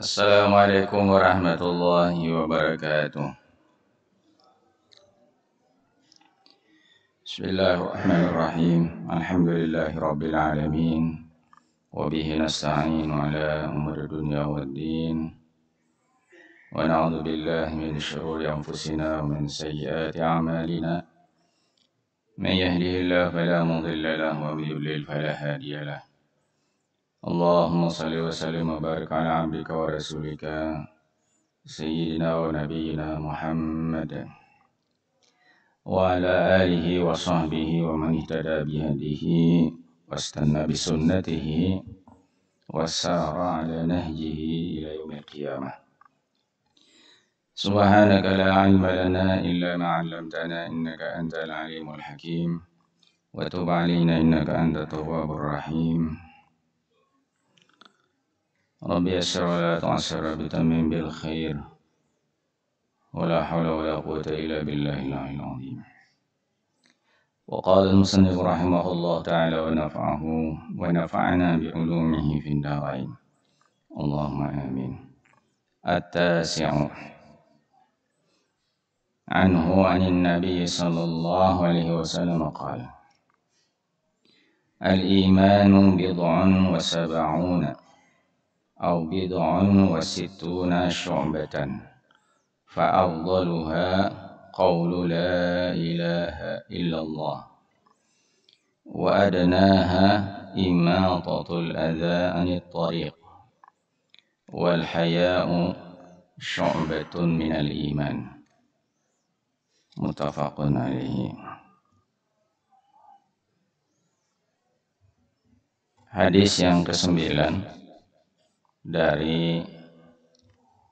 Assalamualaikum warahmatullahi wabarakatuh. Bismillahirrahmanirrahim. Alhamdulillahi rabbil alamin. Wa bihi nasta'inu ala umuri dunya waddin. Wa na'udzu billahi min syururi anfusina wa min sayyiati a'malina. Man yahdihillahu fala mudilla lahu wa man yudlil fala hadiya lahu. Allahumma shalli wa sallim wa barik ala 'abdika wa rasulika sayyidina wa nabiyyina Muhammad wa ala alihi wa sahbihi wa man ihtada bihadihi wastanna bisunnatihi wassara ala nahjihi ila yaumil qiyamah. Subhanaka la ilma lana illa ma 'allamtana innaka antal alimul hakim wa tub 'alaina innaka antat tawwabur rahim. Rabbi yassir wa la tu'assir bitammim bil khair wa la hawla wa la quwwata illa billahil 'aliyyil 'azim. وقال المصنف رحمه الله تعالى ونفعنا بعلومه في الدارين اللهم آمين. التاسع عنه عن النبي صلى الله عليه وسلم قال الإيمان بضع وسبعون أو بضع وستون شعبة فأفضلها قول لا إله إلا الله وأدناها إماطة الأذى عن الطريق والحياء شعبة من الإيمان متفق عليه. Hadis yang ke-9 dari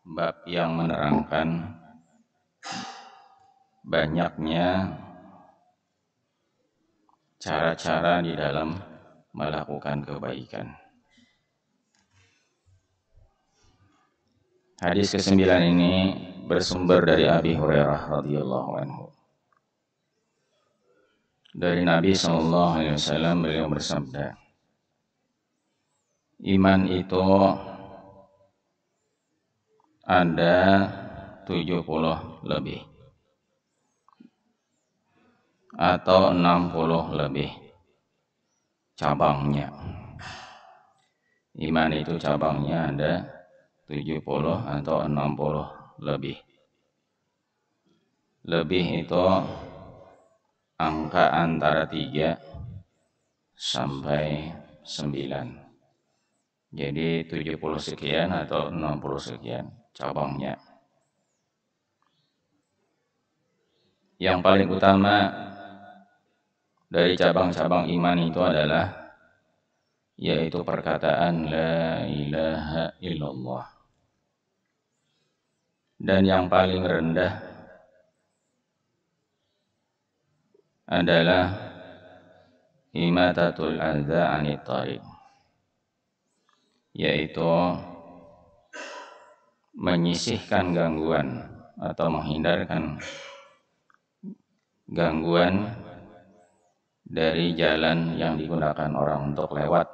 bab yang menerangkan banyaknya cara-cara di dalam melakukan kebaikan. Hadis ke-9 ini bersumber dari Abi Hurairah radhiyallahu anhu. Dari Nabi SAW beliau bersabda, iman itu ada 70 lebih atau 60 lebih cabangnya. Iman itu cabangnya ada 70 atau 60 lebih. Lebih itu angka antara 3 sampai 9. Jadi 70 sekian atau 60 sekian cabangnya. Yang paling utama dari cabang-cabang iman itu adalah yaitu perkataan la ilaha illallah. Dan yang paling rendah adalah imatatul adza 'anit thariq, yaitu menyisihkan gangguan atau menghindarkan gangguan dari jalan yang digunakan orang untuk lewat.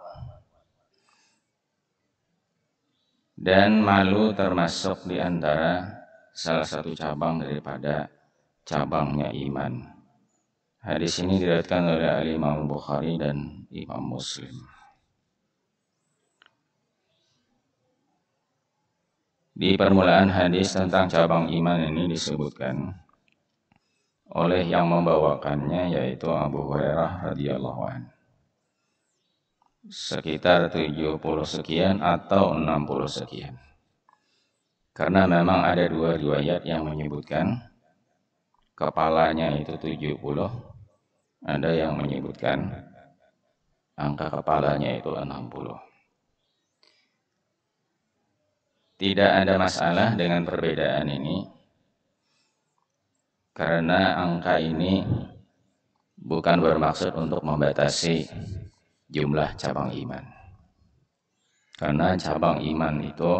Dan malu termasuk di antara salah satu cabang daripada cabangnya iman. Hadis ini diriwayatkan oleh Imam Bukhari dan Imam Muslim. Di permulaan hadis tentang cabang iman ini disebutkan oleh yang membawakannya yaitu Abu Hurairah radhiyallahu anhu. Sekitar 70 sekian atau 60 sekian. Karena memang ada 2 riwayat yang menyebutkan kepalanya itu 70, ada yang menyebutkan angka kepalanya itu 60. Tidak ada masalah dengan perbedaan ini, karena angka ini bukan bermaksud untuk membatasi jumlah cabang iman. Karena cabang iman itu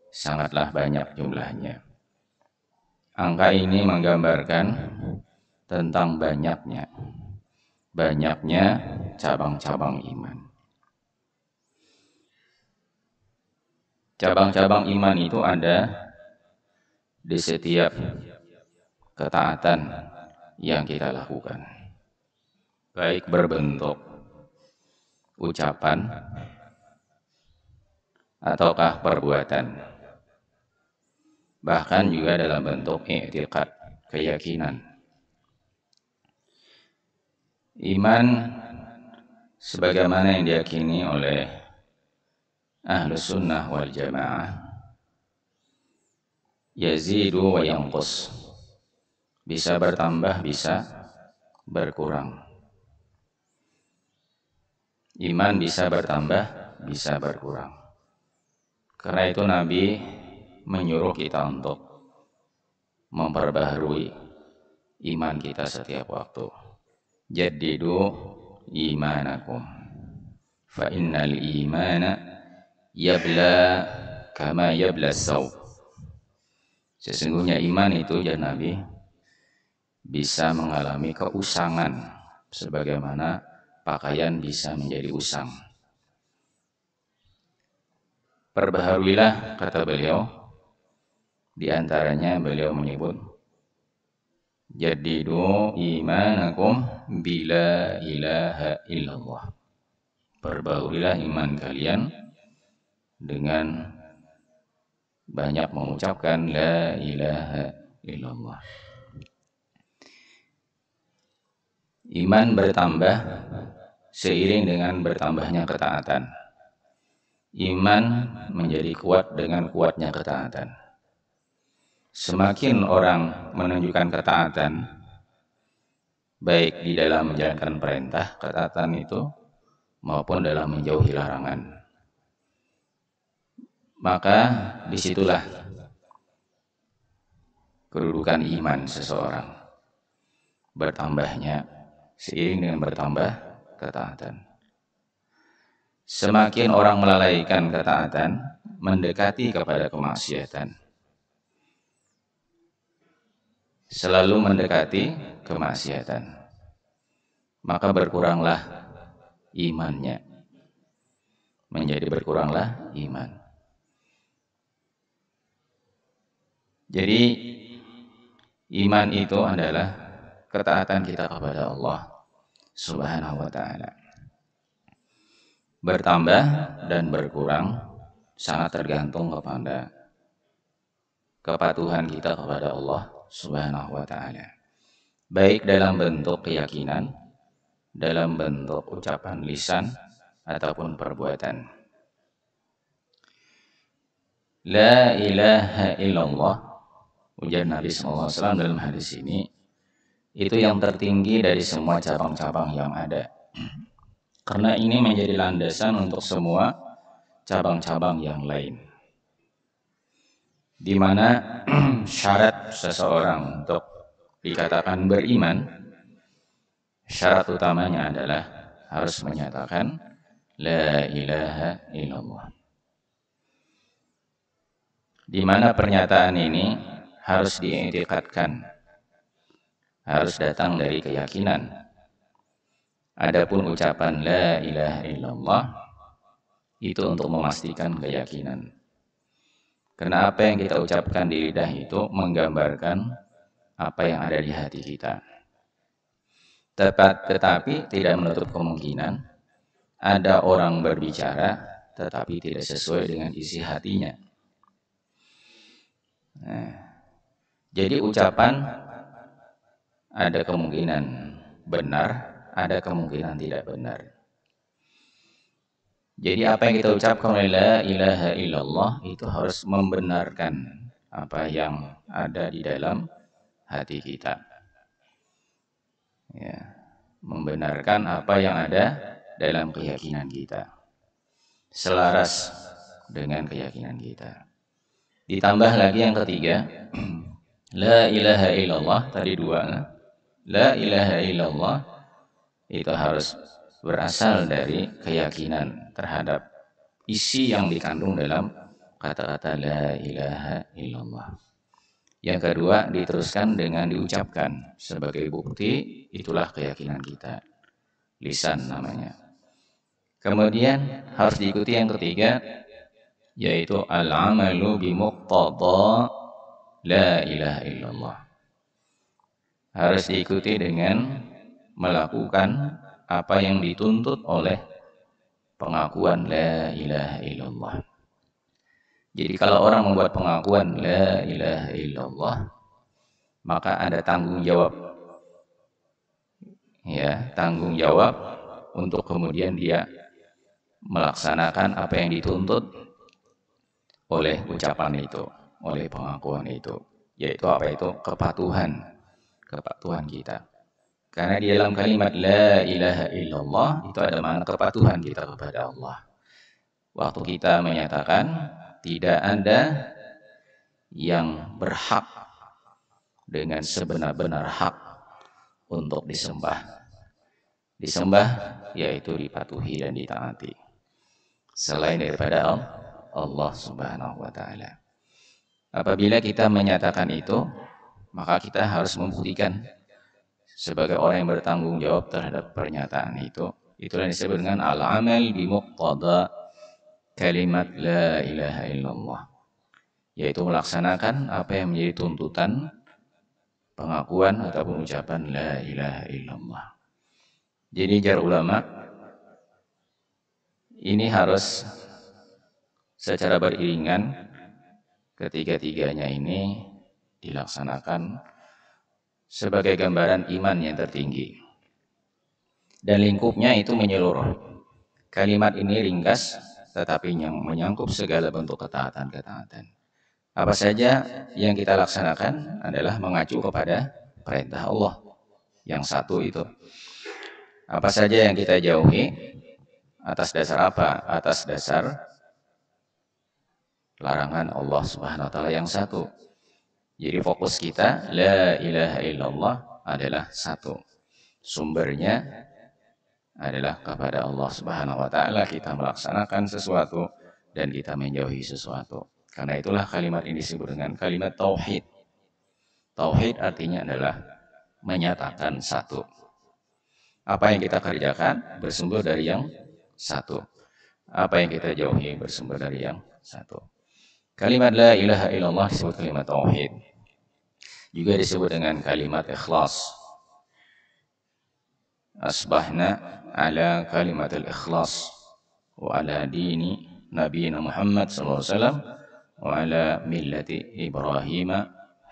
sangatlah banyak jumlahnya. Angka ini menggambarkan tentang banyaknya cabang-cabang iman. Cabang-cabang iman itu ada di setiap ketaatan yang kita lakukan, baik berbentuk ucapan ataukah perbuatan, bahkan juga dalam bentuk i'tiqad, keyakinan. Iman sebagaimana yang diyakini oleh Ahlus Sunnah wal Jamaah, yazidu wa yanqus, bisa bertambah, bisa berkurang. Iman bisa bertambah, bisa berkurang. Karena itu Nabi menyuruh kita untuk memperbaharui iman kita setiap waktu. Jaddidu imanakum, fa innal imana yabla kama yabla saub. Sesungguhnya iman itu, ya Nabi, bisa mengalami keusangan sebagaimana pakaian bisa menjadi usang. Perbaharuilah, kata beliau, di antaranya beliau menyebut jaddidu imanakum bila ilaha illallah. Perbaharuilah iman kalian dengan banyak mengucapkan la ilaha illallah. Iman bertambah seiring dengan bertambahnya ketaatan. Iman menjadi kuat dengan kuatnya ketaatan. Semakin orang menunjukkan ketaatan, baik di dalam menjalankan perintah ketaatan itu, maupun dalam menjauhi larangan, maka disitulah kedudukan iman seseorang bertambahnya seiring dengan bertambah ketaatan. Semakin orang melalaikan ketaatan, mendekati kepada kemaksiatan, selalu mendekati kemaksiatan, maka berkuranglah imannya, menjadi berkuranglah iman. Jadi iman itu adalah ketaatan kita kepada Allah Subhanahu wa ta'ala. Bertambah dan berkurang sangat tergantung kepada kepatuhan kita kepada Allah Subhanahu wa ta'ala, baik dalam bentuk keyakinan, dalam bentuk ucapan lisan, ataupun perbuatan. La ilaha illallah, ujar Nabi SAW dalam hadis ini, itu yang tertinggi dari semua cabang-cabang yang ada. Karena ini menjadi landasan untuk semua cabang-cabang yang lain. Di mana syarat seseorang untuk dikatakan beriman, syarat utamanya adalah harus menyatakan la ilaha illallah. Di mana pernyataan ini harus diiktikadkan, harus datang dari keyakinan. Adapun ucapan la ilaha illallah itu untuk memastikan keyakinan. Karena apa yang kita ucapkan di lidah itu menggambarkan apa yang ada di hati kita. Tetapi tidak menutup kemungkinan ada orang berbicara tetapi tidak sesuai dengan isi hatinya. Nah, jadi ucapan ada kemungkinan benar, ada kemungkinan tidak benar. Jadi apa yang kita ucapkan oleh la ilaha illallah itu harus membenarkan apa yang ada di dalam hati kita. Ya, membenarkan apa yang ada dalam keyakinan kita, selaras dengan keyakinan kita. Ditambah lagi yang ketiga, la ilaha illallah, tadi dua. La ilaha illallah itu harus berasal dari keyakinan terhadap isi yang dikandung dalam kata-kata la ilaha illallah. Yang kedua, diteruskan dengan diucapkan sebagai bukti, itulah keyakinan kita. Lisan namanya. Kemudian harus diikuti yang ketiga, yaitu al-amalu bimuqtada la ilaha illallah. Harus diikuti dengan melakukan apa yang dituntut oleh pengakuan la ilaha illallah. Jadi kalau orang membuat pengakuan la ilaha illallah, maka ada tanggung jawab. Ya, tanggung jawab untuk kemudian dia melaksanakan apa yang dituntut oleh ucapan itu, oleh pengakuan itu, yaitu apa itu? Kepatuhan kita. Karena di dalam kalimat la ilaha illallah itu ada makna kepatuhan kita kepada Allah. Waktu kita menyatakan tidak ada yang berhak dengan sebenar-benar hak untuk disembah. Disembah yaitu dipatuhi dan ditaati selain daripada Allah Subhanahu wa taala. Apabila kita menyatakan itu, maka kita harus membuktikan sebagai orang yang bertanggung jawab terhadap pernyataan itu. Itulah yang disebut dengan al-amal bimuqtada kalimat la ilaha illallah, yaitu melaksanakan apa yang menjadi tuntutan pengakuan ataupun ucapan la ilaha illallah. Jadi jar ulama ini harus secara beriringan, ketiga-tiganya ini dilaksanakan sebagai gambaran iman yang tertinggi. Dan lingkupnya itu menyeluruh. Kalimat ini ringkas tetapi yang menyangkup segala bentuk ketaatan-ketaatan. Apa saja yang kita laksanakan adalah mengacu kepada perintah Allah yang satu itu. Apa saja yang kita jauhi, atas dasar apa? Atas dasar larangan Allah Subhanahu wa taala yang satu. Jadi fokus kita la ilaha illallah adalah satu. Sumbernya adalah kepada Allah Subhanahu wa taala, kita melaksanakan sesuatu dan kita menjauhi sesuatu. Karena itulah kalimat ini disebut dengan kalimat tauhid. Tauhid artinya adalah menyatakan satu. Apa yang kita kerjakan bersumber dari yang satu. Apa yang kita jauhi bersumber dari yang satu. Kalimat la ilaha illallah disebut kalimat tauhid. Juga disebut dengan kalimat ikhlas. Asbahna ala kalimat al-ikhlas wa ala dini nabiyina Muhammad sallallahu alaihi wasallam wa ala millati Ibrahim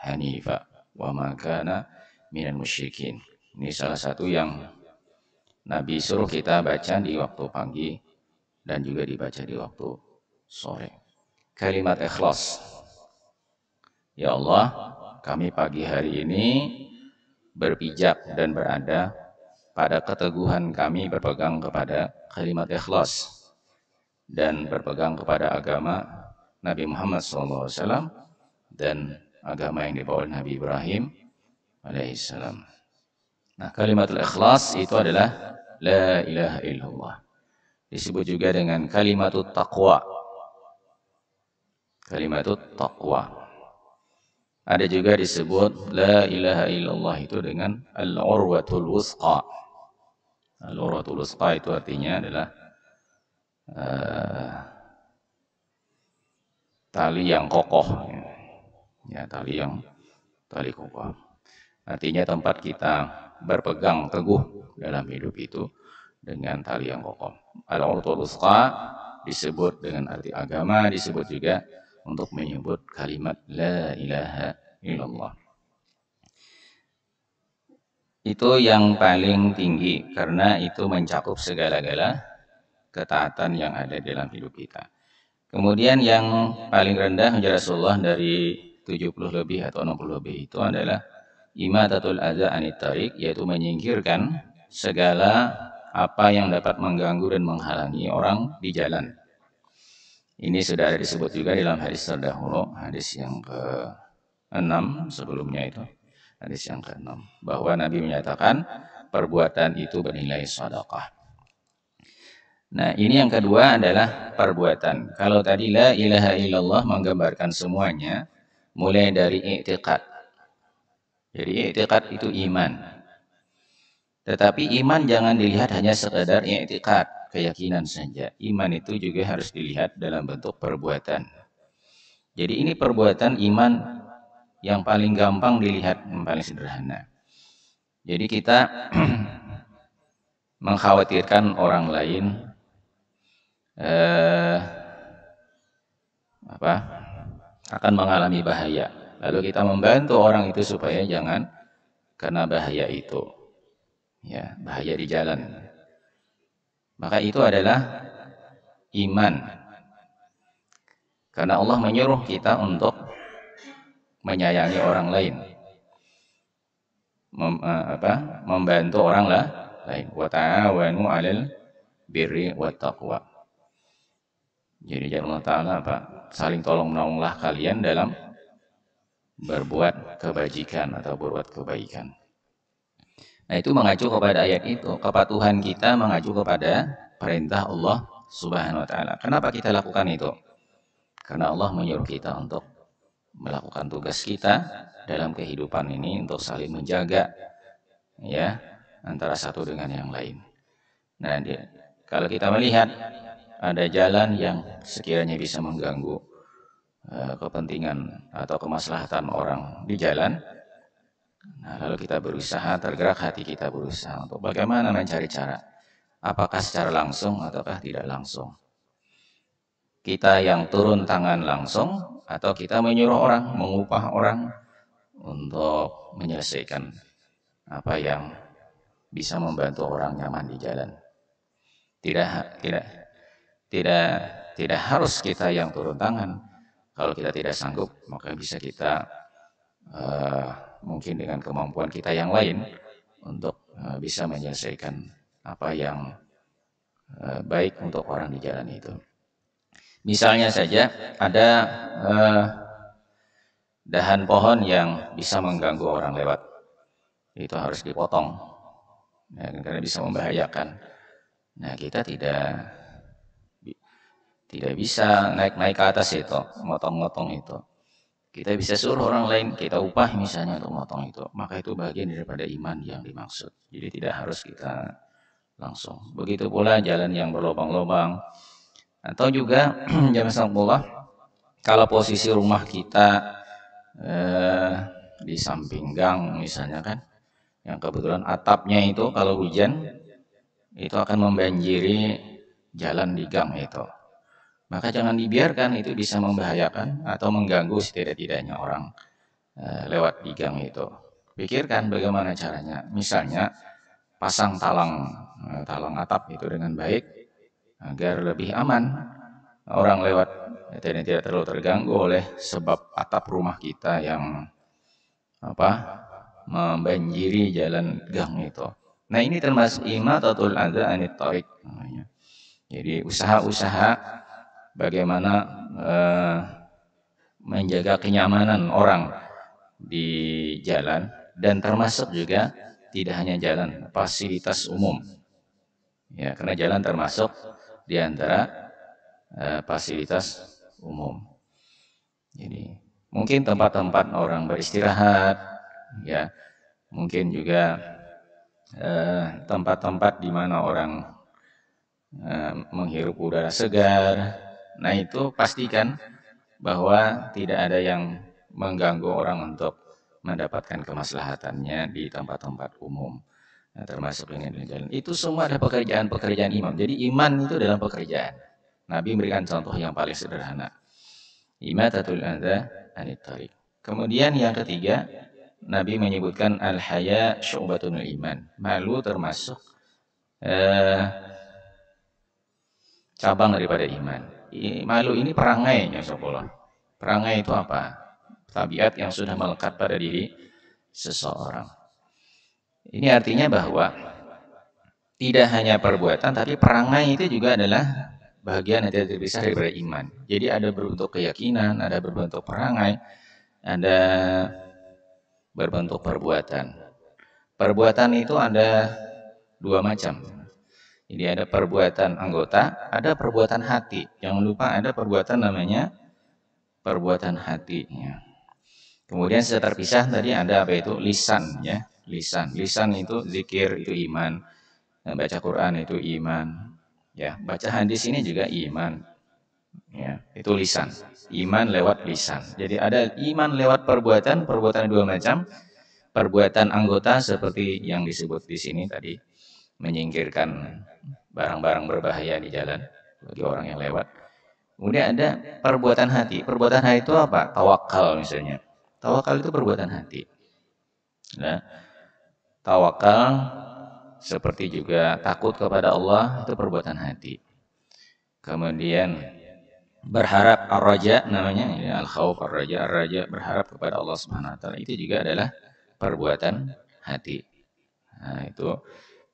hanifa wa ma kana minal musyrikin. Ini salah satu yang Nabi suruh kita baca di waktu pagi dan juga dibaca di waktu sore. Kalimat ikhlas. Ya Allah, kami pagi hari ini berpijak dan berada pada keteguhan kami berpegang kepada kalimat ikhlas dan berpegang kepada agama Nabi Muhammad SAW dan agama yang dibawa oleh Nabi Ibrahim alaihissalam. Nah, kalimatul ikhlas itu adalah la ilaha illallah. Disebut juga dengan kalimatut taqwa. Kalimatut taqwa. Ada juga disebut la ilaha illallah itu dengan al-urwatul wusqa. Al-urwatul wusqa itu artinya adalah tali yang kokoh. Ya, tali kokoh. Artinya tempat kita berpegang teguh dalam hidup itu dengan tali yang kokoh. Al-urwatul wusqa disebut dengan arti agama, disebut juga untuk menyebut kalimat la ilaha illallah. Itu yang paling tinggi karena itu mencakup segala-gala ketaatan yang ada dalam hidup kita. Kemudian yang paling rendah menjadi Rasulullah dari 70 lebih atau 60 lebih itu adalah imatatul adza anit tariq, yaitu menyingkirkan segala apa yang dapat mengganggu dan menghalangi orang di jalan. Ini sudah ada disebut juga dalam hadis terdahulu, hadis yang ke-6 sebelumnya itu. Hadis yang ke-6 bahwa Nabi menyatakan perbuatan itu bernilai sedekah. Nah, ini yang kedua adalah perbuatan. Kalau tadi la ilaha illallah menggambarkan semuanya mulai dari i'tiqad. Jadi i'tiqad itu iman. Tetapi iman jangan dilihat hanya sekedar i'tiqad, keyakinan saja. Iman itu juga harus dilihat dalam bentuk perbuatan. Jadi ini perbuatan iman yang paling gampang dilihat, yang paling sederhana. Jadi kita mengkhawatirkan orang lain akan mengalami bahaya. Lalu kita membantu orang itu supaya jangan kena bahaya itu. Ya, bahaya di jalan. Maka itu adalah iman. Karena Allah menyuruh kita untuk menyayangi orang lain. Membantu orang lain. Wa ta'awanu 'alal birri wat taqwa. Jadi Allah Ta'ala saling tolong menolonglah kalian dalam berbuat kebajikan atau berbuat kebaikan. Nah, itu mengacu kepada ayat itu. Kepatuhan kita mengacu kepada perintah Allah Subhanahu wa taala. Kenapa kita lakukan itu? Karena Allah menyuruh kita untuk melakukan tugas kita dalam kehidupan ini untuk saling menjaga ya antara satu dengan yang lain. Nah, kalau kita melihat ada jalan yang sekiranya bisa mengganggu kepentingan atau kemaslahatan orang di jalan, nah, lalu kita berusaha, tergerak hati kita berusaha untuk bagaimana mencari cara, apakah secara langsung ataukah tidak langsung. Kita yang turun tangan langsung atau kita menyuruh orang, mengupah orang untuk menyelesaikan apa yang bisa membantu orang nyaman di jalan. Tidak harus kita yang turun tangan. Kalau kita tidak sanggup, maka bisa kita mungkin dengan kemampuan kita yang lain untuk bisa menyelesaikan apa yang baik untuk orang di jalan itu. Misalnya saja ada dahan pohon yang bisa mengganggu orang lewat, itu harus dipotong, ya, karena bisa membahayakan. Nah, kita tidak bisa naik ke atas itu, motong-motong itu. Kita bisa suruh orang lain, kita upah misalnya untuk motong itu. Maka itu bagian daripada iman yang dimaksud. Jadi tidak harus kita langsung. Begitu pula jalan yang berlubang-lubang. Atau juga jazakumullah, kalau posisi rumah kita di samping gang misalnya kan, yang kebetulan atapnya itu kalau hujan itu akan membanjiri jalan di gang itu. Maka jangan dibiarkan itu bisa membahayakan atau mengganggu setidak-tidaknya orang lewat di gang itu. Pikirkan bagaimana caranya. Misalnya pasang talang atap itu dengan baik agar lebih aman orang lewat tidak terlalu terganggu oleh sebab atap rumah kita yang membanjiri jalan gang itu. Nah, ini termasuk imatatul adza anit thariq namanya. Jadi usaha-usaha bagaimana menjaga kenyamanan orang di jalan, dan termasuk juga tidak hanya jalan, fasilitas umum. Ya, karena jalan termasuk di antara fasilitas umum. Jadi mungkin tempat-tempat orang beristirahat, ya, mungkin juga tempat-tempat di mana orang menghirup udara segar. Nah, itu pastikan bahwa tidak ada yang mengganggu orang untuk mendapatkan kemaslahatannya di tempat-tempat umum. Nah, termasuk ini di jalan. Itu semua ada pekerjaan imam. Jadi iman itu dalam pekerjaan. Nabi memberikan contoh yang paling sederhana. Imatatul adza anit thariq. Kemudian yang ketiga, Nabi menyebutkan al-haya syu'batun iman. Malu termasuk cabang daripada iman. Malu ini perangai, ya sopolah. Perangai itu apa? Tabiat yang sudah melekat pada diri seseorang. Ini artinya bahwa tidak hanya perbuatan, tapi perangai itu juga adalah bagian yang tidak terpisah daripada iman. Jadi ada berbentuk keyakinan, ada berbentuk perangai, ada berbentuk perbuatan. Perbuatan itu ada dua macam. Jadi ada perbuatan anggota, ada perbuatan hati. Jangan lupa ada perbuatan namanya perbuatan hati. Ya. Kemudian secara terpisah tadi ada apa itu lisan, ya. lisan. Lisan itu zikir, itu iman. Baca Quran itu iman. Ya, baca hadis ini juga iman. Ya, itu lisan. Iman lewat lisan. Jadi ada iman lewat perbuatan, perbuatan dua macam. Perbuatan anggota seperti yang disebut di sini tadi, menyingkirkan barang-barang berbahaya di jalan bagi orang yang lewat. Kemudian ada perbuatan hati. Perbuatan hati itu apa? Tawakal misalnya. Tawakal itu perbuatan hati. Nah, tawakal seperti juga takut kepada Allah itu perbuatan hati. Kemudian berharap ar-raja namanya, ya, al-khauf ar-raja, ar-raja berharap kepada Allah Subhanahu wa taala itu juga adalah perbuatan hati. Nah, itu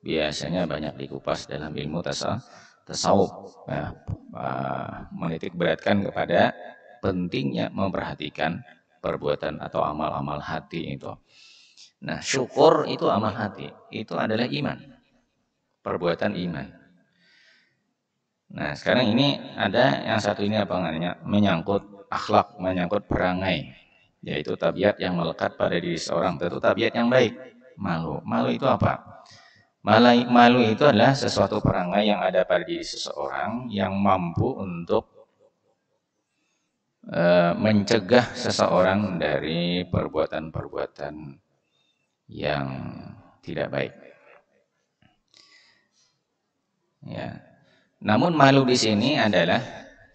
biasanya banyak dikupas dalam ilmu tasawuf, ya, menitik beratkan kepada pentingnya memperhatikan perbuatan atau amal-amal hati itu. Nah, syukur itu amal hati, itu adalah iman, perbuatan iman. Nah, sekarang ini ada yang satu ini apa namanya? Menyangkut akhlak, menyangkut perangai, yaitu tabiat yang melekat pada diri seorang, tentu tabiat yang baik. Malu. Malu itu apa? Malu itu adalah sesuatu perangai yang ada pada diri seseorang yang mampu untuk mencegah seseorang dari perbuatan-perbuatan yang tidak baik. Ya. Namun malu di sini adalah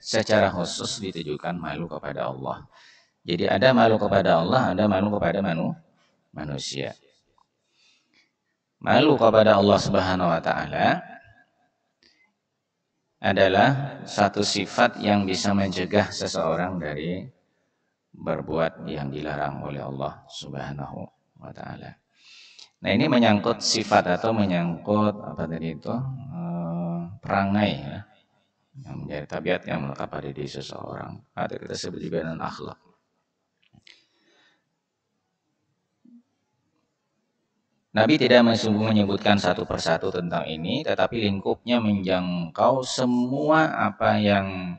secara khusus ditujukan malu kepada Allah. Jadi ada malu kepada Allah, ada malu kepada manusia. Malu kepada Allah Subhanahu wa taala adalah satu sifat yang bisa mencegah seseorang dari berbuat yang dilarang oleh Allah Subhanahu wa taala. Nah, ini menyangkut sifat atau menyangkut apa tadi itu? Perangai, ya, yang menjadi tabiat yang melekat pada diri seseorang. Atau kita sebut juga dengan akhlak. Nabi tidak menyebutkan satu persatu tentang ini, tetapi lingkupnya menjangkau semua apa yang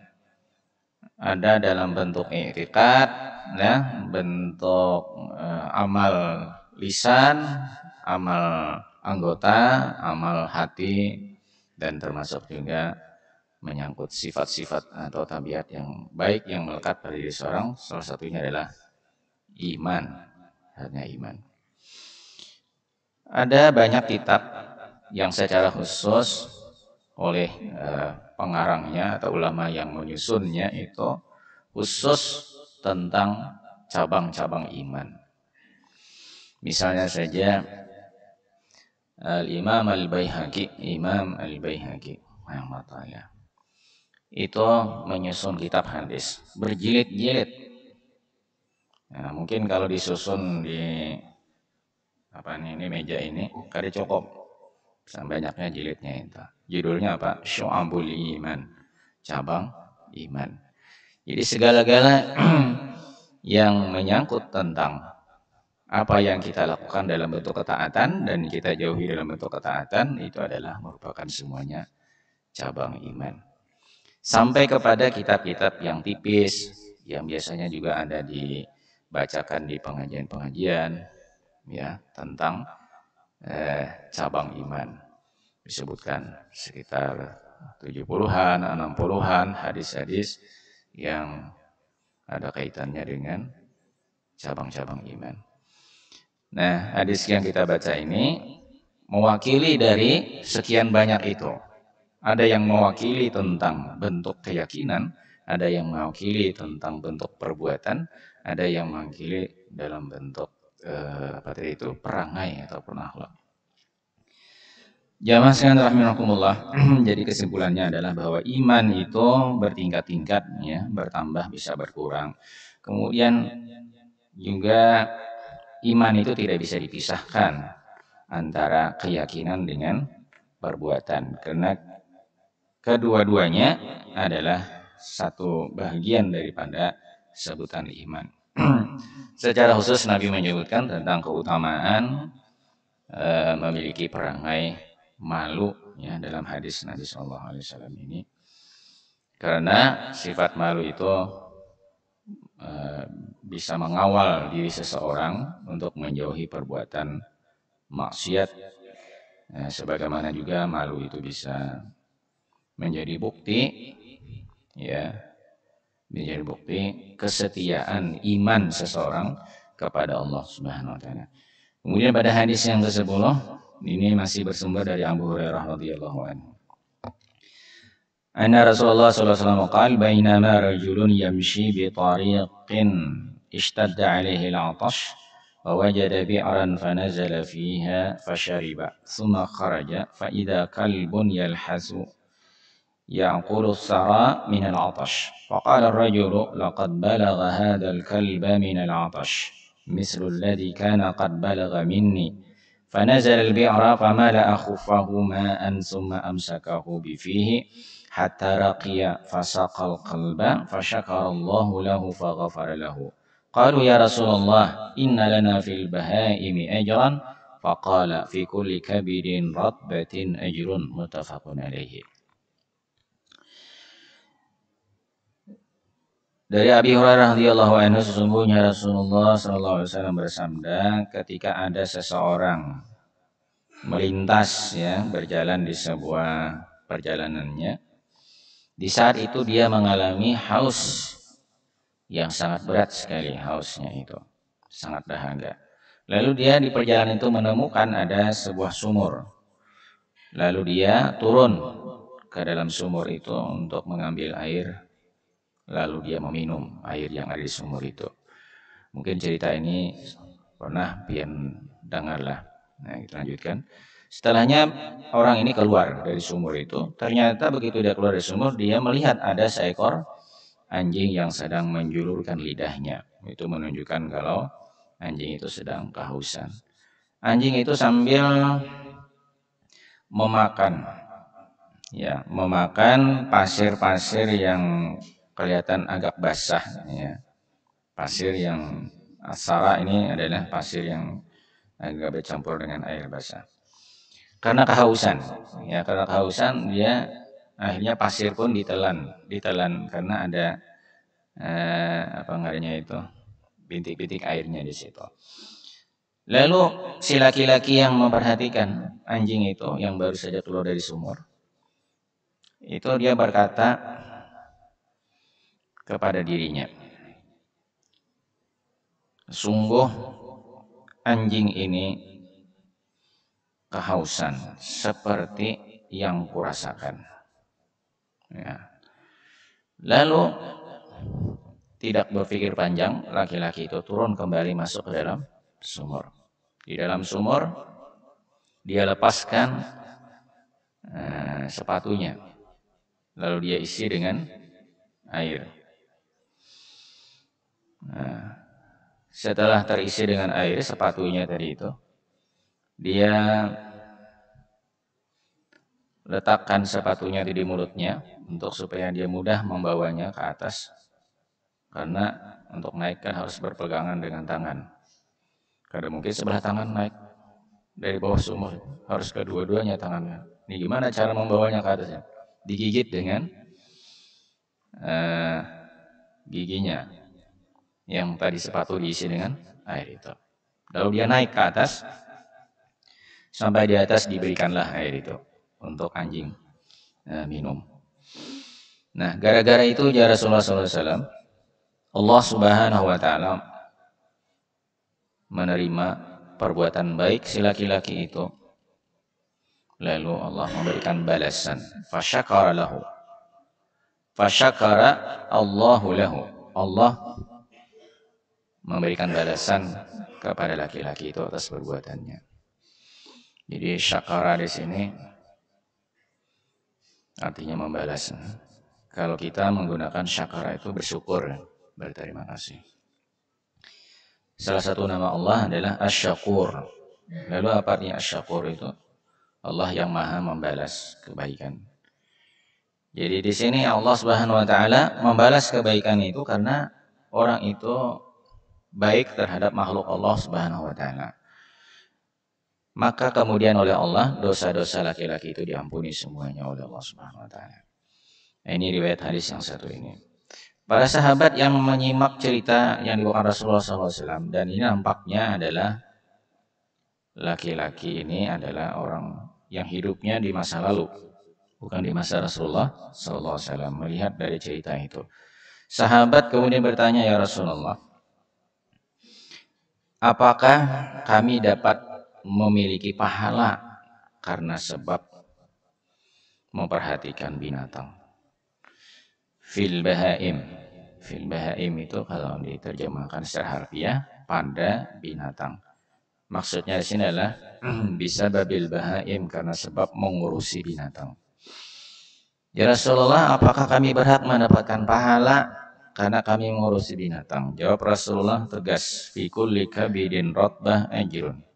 ada dalam bentuk i'tiqad, ya, bentuk amal lisan, amal anggota, amal hati, dan termasuk juga menyangkut sifat-sifat atau tabiat yang baik yang melekat pada diri seorang. Salah satunya adalah iman, hanya iman. Ada banyak kitab yang secara khusus oleh pengarangnya atau ulama yang menyusunnya itu khusus tentang cabang-cabang iman. Misalnya saja Imam Al-Baihaqi, Imam Al-Baihaqi, itu menyusun kitab hadis berjilid-jilid. Nah, mungkin kalau disusun di ini meja ini kada cukup banyaknya jilidnya itu. Judulnya apa? Syu'abul Iman, cabang iman. Jadi segala-gala yang menyangkut tentang apa yang kita lakukan dalam bentuk ketaatan dan kita jauhi dalam bentuk ketaatan itu adalah merupakan semuanya cabang iman. Sampai kepada kitab-kitab yang tipis yang biasanya juga ada dibacakan di pengajian-pengajian, ya, tentang cabang iman. Disebutkan sekitar 70-an, 60-an hadis-hadis yang ada kaitannya dengan cabang-cabang iman. Nah, hadis yang kita baca ini mewakili dari sekian banyak itu. Ada yang mewakili tentang bentuk keyakinan, ada yang mewakili tentang bentuk perbuatan, ada yang mewakili dalam bentuk perangai ataupun akhlak. Jamaah sekalian rahimakumullah. Jadi kesimpulannya adalah bahwa iman itu bertingkat-tingkat, ya, bertambah bisa berkurang. Kemudian juga iman itu tidak bisa dipisahkan antara keyakinan dengan perbuatan, karena kedua-duanya adalah satu bagian daripada sebutan iman. Secara khusus Nabi menyebutkan tentang keutamaan memiliki perangai malu, ya, dalam hadis Nabi SAW ini, karena sifat malu itu bisa mengawal diri seseorang untuk menjauhi perbuatan maksiat. Sebagaimana juga malu itu bisa menjadi bukti, ya, menjadi bukti kesetiaan iman seseorang kepada Allah Subhanahu wa taala. Kemudian pada hadis yang ke-10 ini masih bersumber dari Abu Hurairah radhiyallahu anhu. Anna Rasulullah sallallahu alaihi wasallam qala bainama rajulun yamshi bi tariqin ishtadda alaihi al-'atash wa wajada bi'ran fanazala fiha fashariba thumma kharaja fa idza kalbun yalhasu يأكل الثرى من العطش فقال الرجل لقد بلغ هذا الكلب من العطش مثل الذي كان قد بلغ مني فنزل البئر فملأ خفه ماء ثم أمسكه بفيه حتى رقي فسقى القلب فشكر الله له فغفر له قالوا يا رسول الله إن لنا في البهائم أجرا فقال في كل كبد رطبة أجر متفق عليه. Dari Abi Hurairah radhiyallahu anhu, sesungguhnya Rasulullah sallallahu alaihi wasallam bersabda, ketika ada seseorang melintas, ya, berjalan di sebuah perjalanannya, di saat itu dia mengalami haus yang sangat berat sekali, hausnya itu sangat dahaga. Lalu dia di perjalanan itu menemukan ada sebuah sumur. Lalu dia turun ke dalam sumur itu untuk mengambil air. Lalu dia meminum air yang ada di sumur itu. Mungkin cerita ini pernah pian dengarlah. Nah, kita lanjutkan. Setelahnya orang ini keluar dari sumur itu. Ternyata begitu dia keluar dari sumur, dia melihat ada seekor anjing yang sedang menjulurkan lidahnya. Itu menunjukkan kalau anjing itu sedang kehausan. Anjing itu sambil memakan, ya, memakan pasir-pasir yang kelihatan agak basah, ya. Pasir yang asara ini adalah pasir yang agak bercampur dengan air basah. Karena kehausan, ya, karena kehausan dia akhirnya pasir pun ditelan karena ada apa namanya itu, bintik-bintik airnya di situ. Lalu si laki-laki yang memperhatikan anjing itu yang baru saja keluar dari sumur, itu dia berkata kepada dirinya, sungguh anjing ini kehausan seperti yang kurasakan. Ya. Lalu tidak berpikir panjang, laki-laki itu turun kembali masuk ke dalam sumur. Di dalam sumur dia lepaskan sepatunya, lalu dia isi dengan air. Nah, setelah terisi dengan air sepatunya tadi itu, dia letakkan sepatunya di mulutnya untuk supaya dia mudah membawanya ke atas. Karena untuk naik kan harus berpegangan dengan tangan. Karena mungkin sebelah tangan naik dari bawah sumur, harus kedua-duanya tangannya. Ini gimana cara membawanya ke atasnya? Digigit dengan giginya yang tadi sepatu diisi dengan air itu. Lalu dia naik ke atas, sampai di atas diberikanlah air itu untuk anjing minum. Nah, gara-gara itu ya Rasulullah SAW, Allah Subhanahu wa taala menerima perbuatan baik si laki-laki itu. Lalu Allah memberikan balasan, fasyakara lahu. Fasyakara Allahu lahu. Allah memberikan balasan kepada laki-laki itu atas perbuatannya. Jadi syakara di sini artinya membalas. Kalau kita menggunakan syakara itu bersyukur, berterima kasih. Salah satu nama Allah adalah Asy-Syakur. Lalu apa artinya Asy-Syakur itu? Allah yang Maha membalas kebaikan. Jadi di sini Allah Subhanahu wa taala membalas kebaikan itu karena orang itu baik terhadap makhluk Allah Subhanahu wa taala. Maka kemudian oleh Allah dosa-dosa laki-laki itu diampuni semuanya oleh Allah Subhanahu wa taala. Ini riwayat hadis yang satu ini. Para sahabat yang menyimak cerita yang dibawakan Rasulullah SAW, dan ini nampaknya adalah laki-laki ini adalah orang yang hidupnya di masa lalu, bukan di masa Rasulullah SAW. Melihat dari cerita itu, sahabat kemudian bertanya, ya Rasulullah, apakah kami dapat memiliki pahala karena sebab memperhatikan binatang? Fil bahaim. Fil bahaim itu kalau diterjemahkan secara harfiah, pada binatang. Maksudnya di sini adalah bisa babil bahaim, karena sebab mengurusi binatang. Ya Rasulullah, apakah kami berhak mendapatkan pahala karena kami mengurusi binatang? Jawab Rasulullah tegas, fi kulli kabidin ratbah ajrun.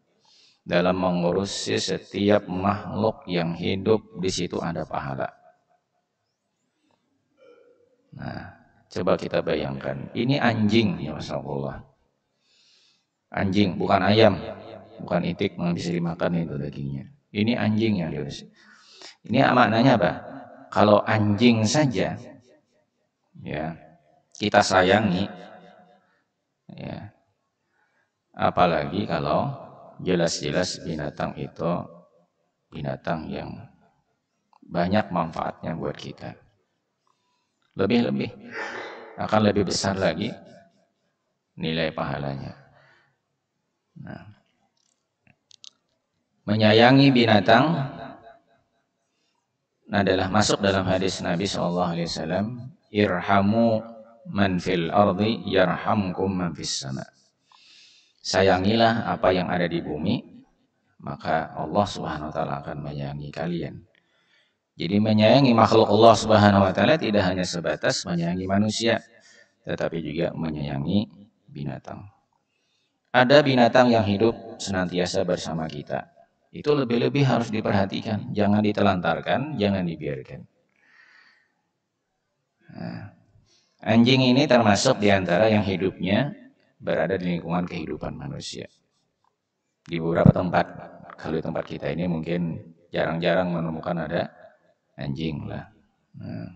Dalam mengurusi setiap makhluk yang hidup, di situ ada pahala. Nah, coba kita bayangkan, ini anjing ya Rasulullah. Anjing, bukan ayam, bukan itik yang bisa dimakan itu dagingnya. Ini anjing yang diurus. Ini maknanya apa? Kalau anjing saja, ya kita sayangi, ya apalagi kalau jelas-jelas binatang itu binatang yang banyak manfaatnya buat kita. Lebih-lebih akan lebih besar lagi nilai pahalanya. Nah, menyayangi binatang adalah masuk dalam hadis Nabi SAW, irhamu man fil ardi yarhamkum man fis sama. Sayangilah apa yang ada di bumi, maka Allah Subhanahu wa taala akan menyayangi kalian. Jadi menyayangi makhluk Allah Subhanahu wa taala tidak hanya sebatas menyayangi manusia, tetapi juga menyayangi binatang. Ada binatang yang hidup senantiasa bersama kita. Itu lebih-lebih harus diperhatikan, jangan ditelantarkan, jangan dibiarkan. Nah, anjing ini termasuk di antara yang hidupnya berada di lingkungan kehidupan manusia. Di beberapa tempat, kalau di tempat kita ini mungkin jarang-jarang menemukan ada anjing lah. Nah,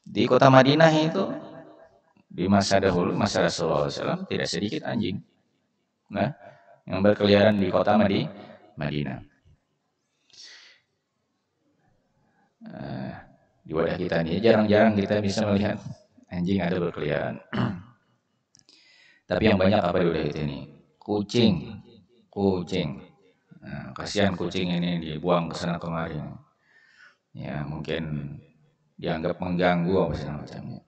di kota Madinah itu di masa dahulu, masa Rasulullah SAW, tidak sedikit anjing. Nah, yang berkeliaran di kota Madinah. Di wadah kita ini jarang-jarang kita bisa melihat anjing ada berkeliaran. Tapi yang banyak apa di wadah kita ini? Kucing. Nah, kasihan kucing ini dibuang ke sana kemari. Ya mungkin dianggap mengganggu apa segala macamnya.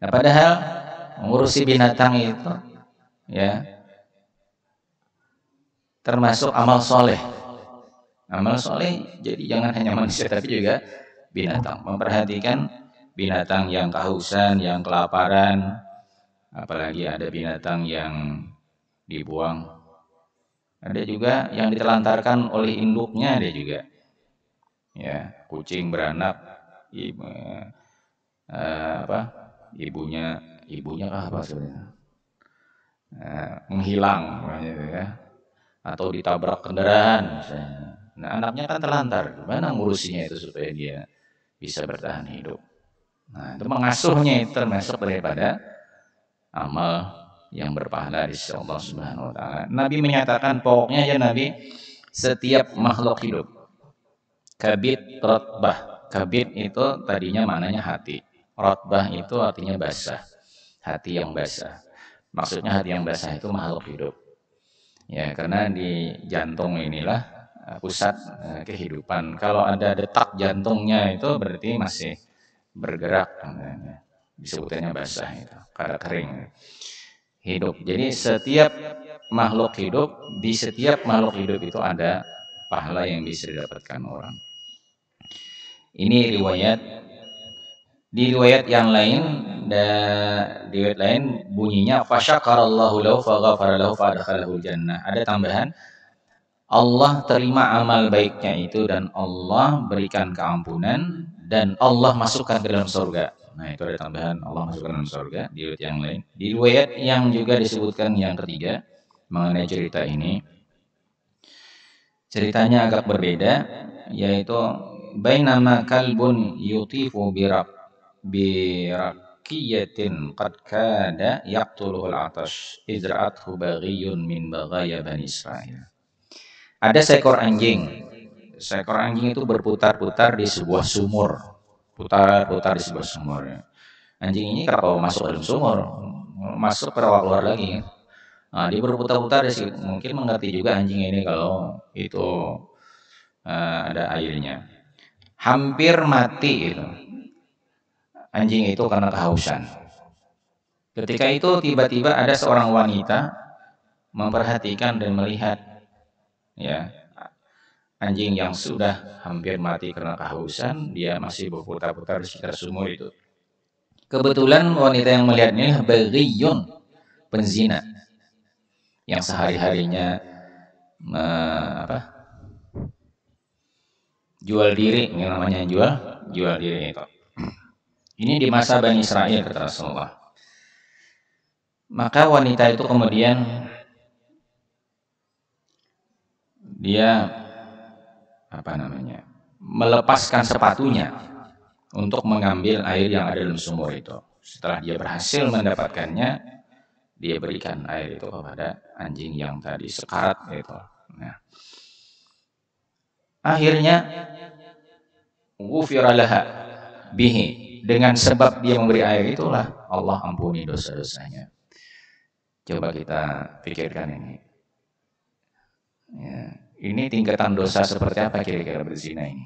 Nah padahal mengurusi binatang itu ya termasuk amal soleh. Amal soleh jadi jangan hanya manusia tapi juga binatang. Memperhatikan binatang yang kehausan, yang kelaparan, apalagi ada binatang yang dibuang. Ada juga yang ditelantarkan oleh induknya, ada juga. Ya, kucing beranak, ibunya apa sebenarnya? Menghilang, gitu ya. Atau ditabrak kendaraan misalnya. Nah anaknya kan terlantar, gimana ngurusinya itu supaya dia bisa bertahan hidup. Nah itu mengasuhnya itu termasuk daripada amal yang berpahala di sisi Allah Subhanahu wa taala. Nabi menyatakan pokoknya ya Nabi, setiap makhluk hidup kabid rotbah. Kabid itu tadinya maknanya hati. Rotbah itu artinya basah. Hati yang basah. Maksudnya hati yang basah itu makhluk hidup. Ya, karena di jantung inilah pusat kehidupan. Kalau ada detak jantungnya itu berarti masih bergerak. Disebutnya basah itu, kada kering. Hidup. Jadi setiap makhluk hidup, di setiap makhluk hidup itu ada pahala yang bisa didapatkan orang. Ini riwayat. Di riwayat yang lain, di riwayat lain bunyinya fasyakarallahu lahu faghafara lahu fadkhalahul jannah. Ada tambahan, Allah terima amal baiknya itu dan Allah berikan keampunan dan Allah masukkan ke dalam surga. Nah, itu ada tambahan Allah masukkan ke dalam surga di riwayat yang lain. Di riwayat yang juga disebutkan yang ketiga mengenai cerita ini. Ceritanya agak berbeda, yaitu bainama kalbun yutifu birakiyatin qad kada yaqtuluhul atash idra'athu baghiyun min baghaya bani Israil. Ada seekor anjing. Seekor anjing itu berputar-putar di sebuah sumur. Putar-putar di sebuah sumur. Anjing ini kalau masuk ke dalam sumur, masuk keluar lagi. Nah, dia berputar-putar di situ. Mungkin mengerti juga anjing ini kalau itu ada airnya. Hampir mati itu. Anjing itu karena kehausan. Ketika itu tiba-tiba ada seorang wanita memperhatikan dan melihat ya anjing yang sudah hampir mati karena kehausan, dia masih berputar-putar di sekitar sumur itu. Kebetulan wanita yang melihat ini baghiyun, penzina yang sehari-harinya jual diri, yang namanya jual diri itu. Ini di masa Bani Israel kata Rasulullah. Maka wanita itu kemudian dia melepaskan sepatunya untuk mengambil air yang ada dalam sumur itu. Setelah dia berhasil mendapatkannya, dia berikan air itu kepada anjing yang tadi sekarat itu. Nah, akhirnya ghufira laha bihi, dengan sebab dia memberi air itulah Allah ampuni dosa-dosanya. Coba kita pikirkan ini. Ya, ini tingkatan dosa seperti apa kira-kira berzina ini?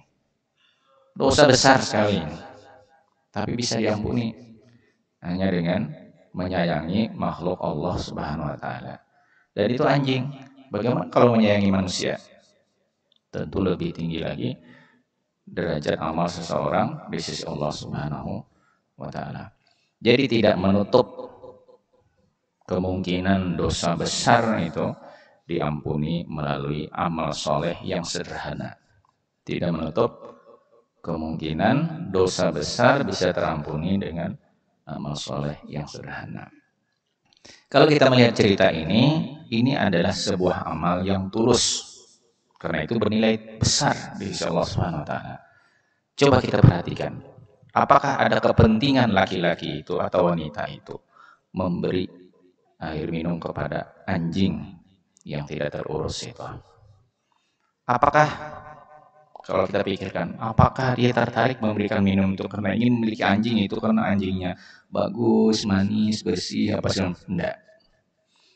Dosa besar sekali ini. Tapi bisa diampuni hanya dengan menyayangi makhluk Allah Subhanahu wa taala. Dan itu anjing. Bagaimana kalau menyayangi manusia? Tentu lebih tinggi lagi derajat amal seseorang di sisi Allah Subhanahu wa taala. Jadi tidak menutup kemungkinan dosa besar itu diampuni melalui amal soleh yang sederhana. Tidak menutup kemungkinan dosa besar bisa terampuni dengan amal soleh yang sederhana. Kalau kita melihat cerita ini adalah sebuah amal yang tulus. Karena itu bernilai besar di sisi Allah Subhanahu wa taala. Coba kita perhatikan, apakah ada kepentingan laki-laki itu atau wanita itu memberi air minum kepada anjing yang tidak terurus itu? Apakah kalau kita pikirkan, apakah dia tertarik memberikan minum itu karena ingin memiliki anjing itu karena anjingnya bagus, manis, bersih, apa sih? Enggak.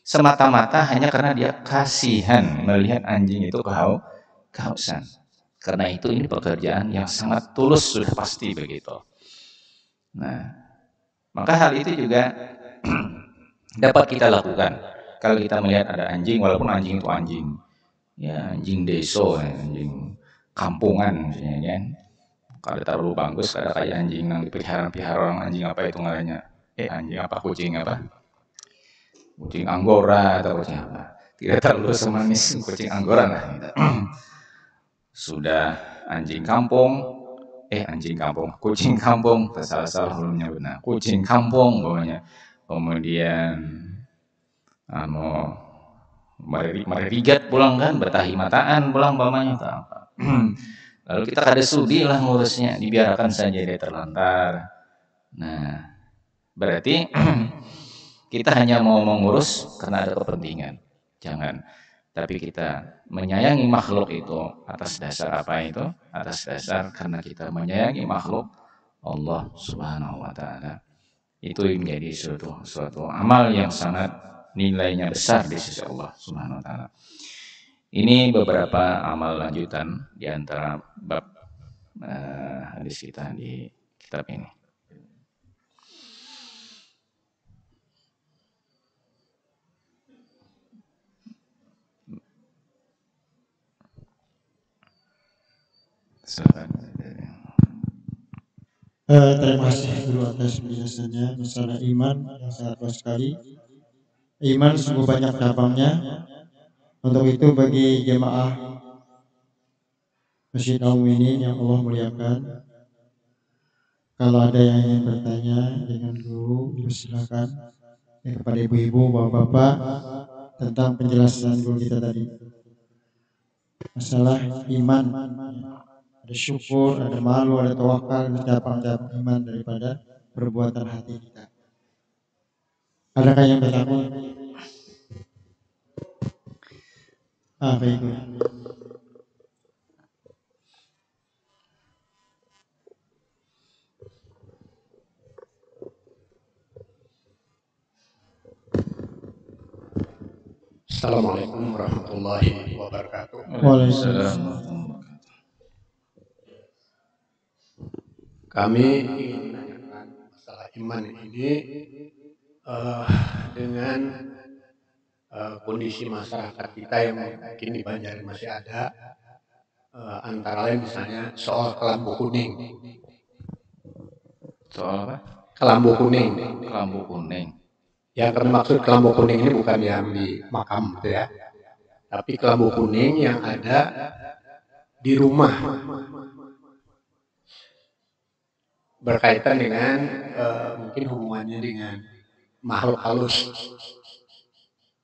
Semata-mata hanya karena dia kasihan melihat anjing itu kehausan. Karena itu ini pekerjaan yang sangat tulus, sudah pasti begitu. Nah, maka hal itu juga dapat kita lakukan. Kalau kita melihat ada anjing, walaupun anjing itu anjing, ya anjing deso, anjing kampungan misalnya kan. Kalau terlalu bagus, ada kayak anjing yang dipelihara orang, anjing apa itu namanya? Anjing apa, kucing apa? Kucing Anggora atau kucing apa? Tidak terlalu semanis kucing Anggora lah. Gitu. Sudah anjing kampung, kucing kampung, salah belumnya benar. Kucing kampung pokoknya. Kemudian marigat pulang kan, bertahi mataan pulang bapaknya apa. Lalu kita kada sudi lah ngurusnya, dibiarkan saja dia terlantar. Nah, berarti kita hanya mau mengurus karena ada kepentingan. Jangan. Tapi kita menyayangi makhluk itu atas dasar apa itu? Atas dasar karena kita menyayangi makhluk Allah Subhanahu wa taala. Itu menjadi suatu amal yang sangat nilainya besar di sisi Allah Subhanahu wa taala. Ini beberapa amal lanjutan di antara bab hadis kita di kitab ini. Terima kasih guru atas penjelasannya masalah iman yang sangat luas sekali. Iman sungguh banyak cabangnya. Untuk itu bagi jemaah Masjid Al-Mu'minin yang Allah muliakan, kalau ada yang ingin bertanya dengan guru, silakan kepada ibu-ibu, bapak-bapak tentang penjelasan guru kita tadi. Masalah iman, ada syukur, ada malu, ada tawakal, ada cabang-cabang iman daripada perbuatan hati kita. Adakah yang bertanya? Baik. Assalamualaikum warahmatullahi wabarakatuh. Waalaikumsalam warahmatullahi wabarakatuh. Kami ingin menanyakan masalah iman ini dengan kondisi masyarakat kita yang mungkin di Banjar masih ada, antara lain misalnya soal kelambu kuning. Soal apa? Kelambu kuning. Kelambu kuning. Yang kami maksud kelambu kuning ini bukan yang di makam gitu ya, tapi kelambu kuning yang ada di rumah. Berkaitan dengan mungkin hubungannya dengan makhluk halus,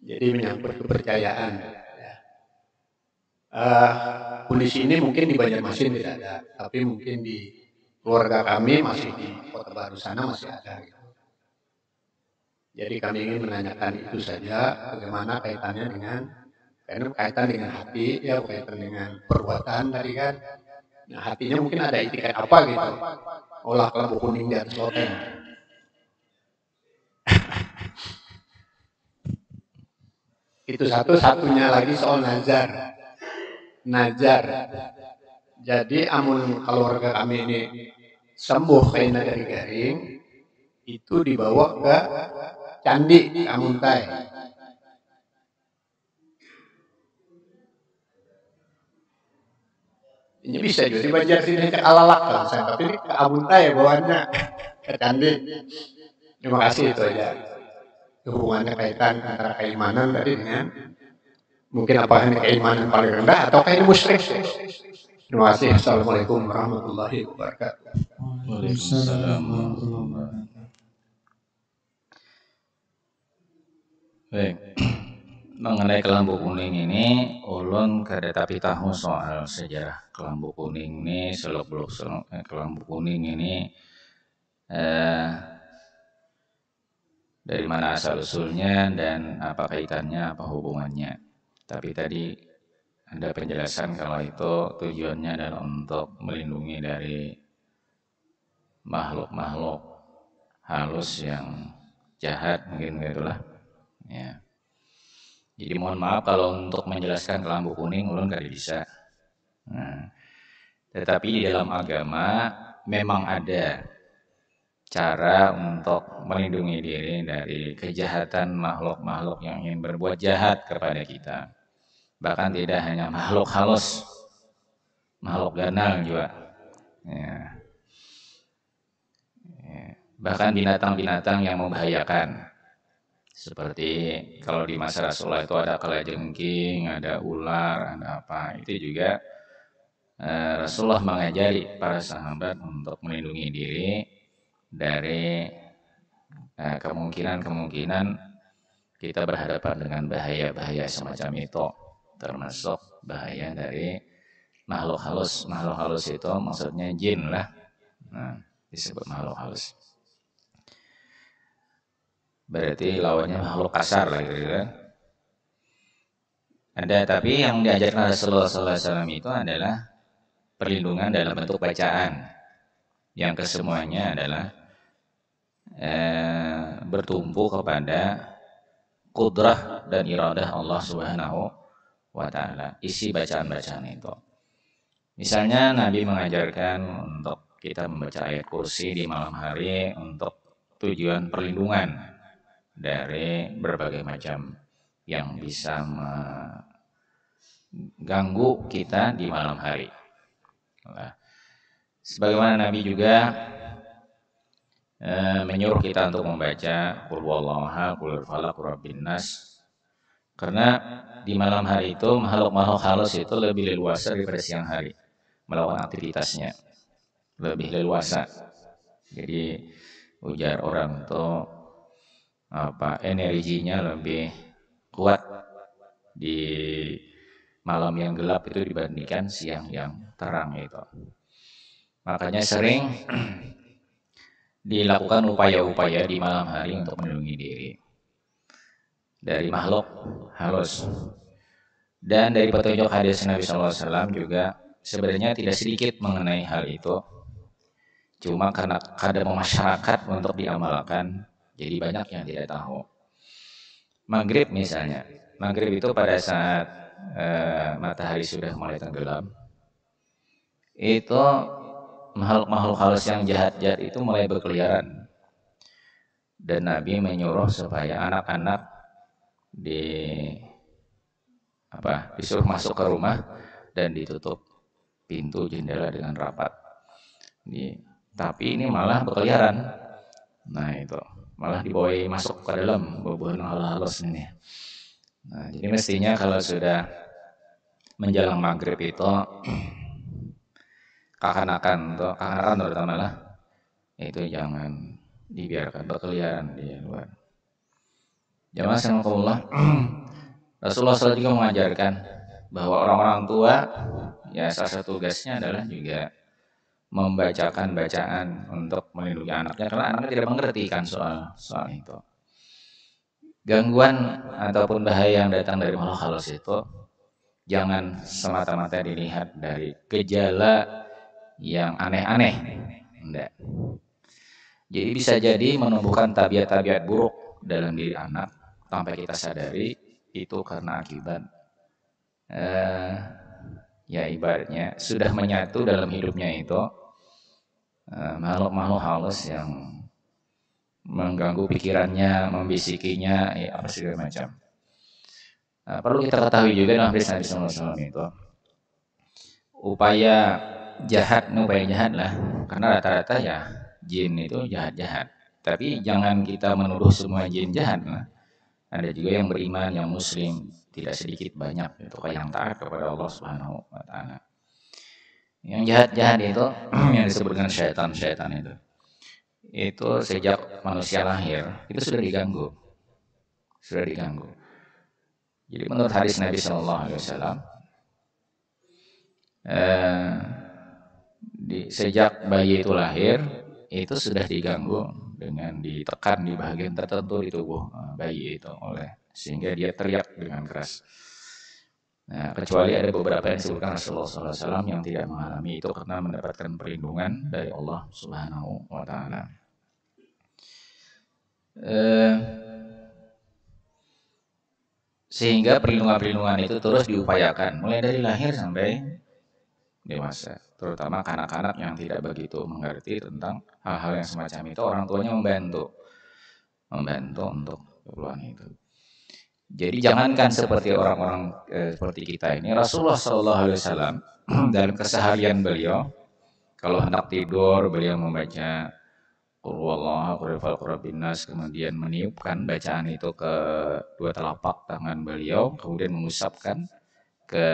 jadi menyangkut kepercayaan. Kondisi ini mungkin di Banjarmasin tidak ada, tapi mungkin di keluarga kami masih di Kota Baru sana masih ada. Jadi kami ingin menanyakan itu saja, bagaimana kaitannya dengan, karena kaitan dengan hati, ya kaitan dengan perbuatan tadi kan. Nah hatinya mungkin ada itikat apa gitu, olah kelambu kuning di atas loteng. Itu satunya lagi soal nazar. Jadi amun keluarga kami ini sembuh kena dari garing, itu dibawa ke candi Amuntai. Ini bisa juga di Banjar sini ke Alalak kalau saya, tapi ke Amuntai bawaannya ke candi. Terima kasih itu aja. Hubungannya kaitan antara keimanan tadi dengan mungkin apakah ini keimanan paling rendah atau ini musyrik. Terima kasih. Assalamualaikum warahmatullahi wabarakatuh. Waalaikumsalam warahmatullahi wabarakatuh. Baik. Mengenai kelambu kuning ini, ulun kada tapi tahu soal sejarah kelambu kuning ini, seluk-beluk kelambu kuning ini dari mana asal usulnya dan apa kaitannya, apa hubungannya. Tapi tadi ada penjelasan kalau itu tujuannya adalah untuk melindungi dari makhluk-makhluk halus yang jahat, mungkin gitulah. Ya. Jadi mohon maaf kalau untuk menjelaskan kelambu kuning ulun kada bisa. Nah, tetapi di dalam agama memang ada cara untuk melindungi diri dari kejahatan makhluk-makhluk yang ingin berbuat jahat kepada kita. Bahkan tidak hanya makhluk halus, makhluk ganal juga. Ya. Bahkan binatang-binatang yang membahayakan. Seperti kalau di masa Rasulullah itu ada kalajengking, ada ular, ada apa. Itu juga Rasulullah mengajari para sahabat untuk melindungi diri dari kemungkinan-kemungkinan kita berhadapan dengan bahaya-bahaya semacam itu. Termasuk bahaya dari makhluk halus. Makhluk halus itu maksudnya jin lah. Nah, disebut makhluk halus. Berarti lawannya makhluk kasar lah gitu kan. Ada, tapi yang diajarkan Rasulullah SAW itu adalah perlindungan dalam bentuk bacaan, yang kesemuanya adalah bertumpu kepada kudrah dan iradah Allah Subhanahu wa Ta'ala. Isi bacaan-bacaan itu. Misalnya Nabi mengajarkan untuk kita membaca ayat kursi di malam hari untuk tujuan perlindungan dari berbagai macam yang bisa mengganggu kita di malam hari. Sebagaimana Nabi juga menyuruh kita untuk membaca Qul huwallahu ahad, Qul falaq, Qul rabbin nas. Karena di malam hari itu makhluk-makhluk halus itu lebih leluasa daripada siang hari melakukan aktivitasnya, lebih leluasa. Jadi ujar orang itu energinya lebih kuat di malam yang gelap itu dibandingkan siang yang terang itu. Makanya sering dilakukan upaya-upaya di malam hari untuk melindungi diri dari makhluk halus. Dan dari petunjuk hadis Nabi SAW juga sebenarnya tidak sedikit mengenai hal itu. Cuma karena kadar masyarakat untuk diamalkan, jadi banyak yang tidak tahu. Maghrib misalnya, maghrib itu pada saat matahari sudah mulai tenggelam, itu makhluk-makhluk halus yang jahat-jahat itu mulai berkeliaran. Dan Nabi menyuruh supaya anak-anak disuruh masuk ke rumah dan ditutup pintu jendela dengan rapat. Tapi ini malah berkeliaran. Nah itu malah dibawa masuk ke dalam bubuhan halus ini. Nah, jadi mestinya kalau sudah menjelang maghrib itu kakanakan terutama lah itu jangan dibiarkan berkeliaran di luar. Jamaah sekalian, Rasulullah SAW juga mengajarkan bahwa orang-orang tua ya salah satu tugasnya adalah juga membacakan bacaan untuk melindungi anaknya karena anaknya tidak mengerti kan soal itu. Gangguan ataupun bahaya yang datang dari makhluk halus itu jangan semata-mata dilihat dari gejala yang aneh-aneh. Enggak. Jadi bisa jadi menumbuhkan tabiat-tabiat buruk dalam diri anak tanpa kita sadari itu karena akibat ya ibaratnya sudah menyatu dalam hidupnya itu makhluk-makhluk halus yang mengganggu pikirannya, membisikinya, ya apa segala macam. Perlu kita ketahui juga dalam hadis Nabi SAW itu upaya jahat lah, karena rata-rata ya jin itu jahat-jahat. Tapi jangan kita menuduh semua jin jahat lah. Ada juga yang beriman, yang muslim, tidak sedikit banyak itu yang taat kepada Allah Subhanahu wa taala. Yang jahat-jahat itu yang disebut dengan syaitan itu sejak manusia lahir itu sudah diganggu. Jadi menurut hadis Nabi SAW sejak bayi itu lahir itu sudah diganggu dengan ditekan di bagian tertentu di tubuh bayi itu sehingga dia teriak dengan keras. Nah, kecuali ada beberapa yang disebutkan Rasulullah SAW yang tidak mengalami itu karena mendapatkan perlindungan dari Allah Subhanahu wa taala. Sehingga perlindungan itu terus diupayakan mulai dari lahir sampai dewasa, terutama anak-anak yang tidak begitu mengerti tentang hal-hal yang semacam itu. Orang tuanya membantu untuk keperluan itu. Jadi jangankan seperti orang-orang seperti kita ini, Rasulullah SAW dalam keseharian beliau kalau hendak tidur beliau membaca Qul huwallahu ahad, Qul huwallahu ahad, kemudian meniupkan bacaan itu ke dua telapak tangan beliau, kemudian mengusapkan ke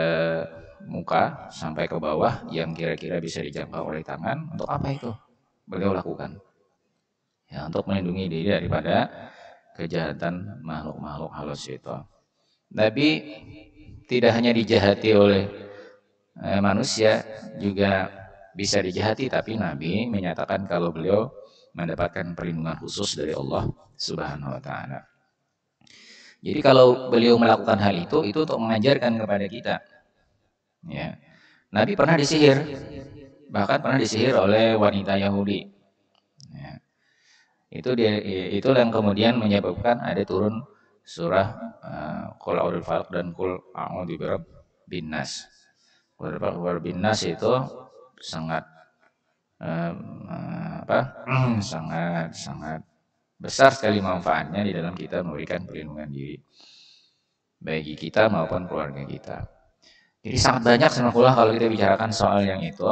muka sampai ke bawah yang kira-kira bisa dijangkau oleh tangan. Untuk apa itu beliau lakukan? Ya, untuk melindungi diri daripada kejahatan makhluk-makhluk halus itu. Tapi tidak hanya dijahati oleh manusia, juga bisa dijahati. Tapi Nabi menyatakan kalau beliau mendapatkan perlindungan khusus dari Allah Subhanahu wa taala. Jadi kalau beliau melakukan hal itu untuk mengajarkan kepada kita. Ya. Nabi pernah disihir. Bahkan pernah disihir oleh wanita Yahudi. Ya. Itu yang kemudian menyebabkan ada turun surah Qul a'udzu falaq dan Qul a'udzu birabbin nas. Qul a'udzu birabbin nas itu sangat sangat besar sekali manfaatnya di dalam kita memberikan perlindungan diri bagi kita maupun keluarga kita. Jadi sangat banyak sebenarnya kalau kita bicarakan soal yang itu